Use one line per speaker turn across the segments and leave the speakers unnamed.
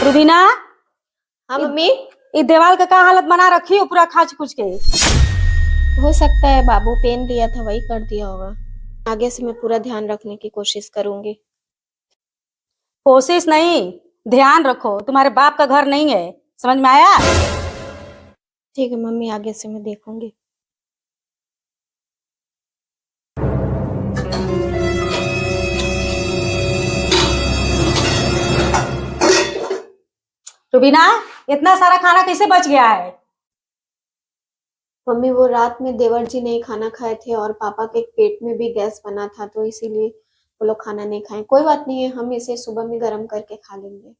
रुबीना,
हाँ मम्मी।
इस दीवार का क्या हालत बना रखी हो पूरा खाच खुच के।
हो सकता है बाबू पेन दिया था वही कर दिया होगा। आगे से मैं पूरा ध्यान रखने की कोशिश करूंगी।
कोशिश नहीं, ध्यान रखो, तुम्हारे बाप का घर नहीं है, समझ में आया।
ठीक है मम्मी, आगे से मैं देखूंगी।
रुबीना, इतना सारा खाना कैसे बच गया है।
मम्मी वो रात में देवर जी नहीं खाना खाए थे और पापा के पेट में भी गैस बना था, तो इसीलिए वो लोग खाना नहीं खाए। कोई बात नहीं है, हम इसे सुबह में गर्म करके खा लेंगे।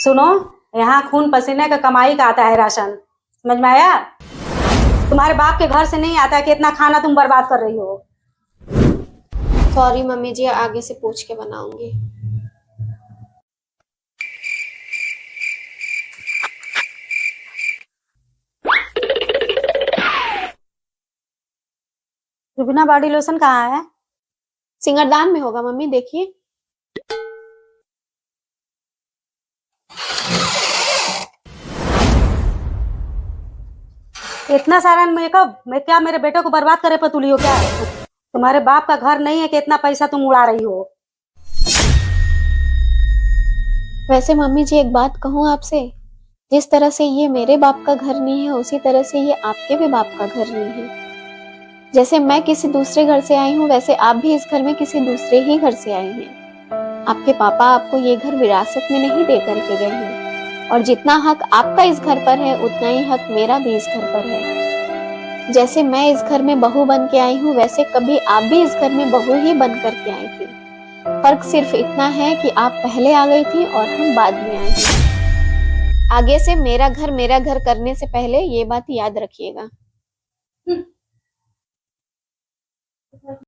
सुनो, यहाँ खून पसीने का कमाई का आता है राशन, समझ में आया। तुम्हारे बाप के घर से नहीं आता कि इतना खाना तुम बर्बाद कर रही हो।
सॉरी मम्मी जी, आगे से पूछ के बनाऊंगी।
रुबीना, बॉडी लोशन कहाँ है।
सिंगारदान में होगा मम्मी, देखिए।
इतना सारा मेकअप मैं क्या मेरे बेटे को बर्बाद करे पतुली हो क्या। तुम्हारे बाप का घर नहीं है कि इतना पैसा तुम उड़ा रही हो।
वैसे मम्मी जी एक बात कहूँ आपसे, जिस तरह से ये मेरे बाप का घर नहीं है उसी तरह से ये आपके भी बाप का घर नहीं है। जैसे मैं किसी दूसरे घर से आई हूँ वैसे आप भी इस घर में किसी दूसरे ही घर से आई हैं। आपके पापा आपको ये घर विरासत में नहीं दे करके गए हैं, और जितना हक आपका इस घर पर है उतना ही हक मेरा भी इस घर पर है। जैसे मैं इस घर में बहू बन के आई हूँ वैसे कभी आप भी इस घर में बहू ही बन करके आई थी। फर्क सिर्फ इतना है कि आप पहले आ गई थी और हम बाद में आए हैं। आगे से मेरा घर करने से पहले ये बात याद रखिएगा।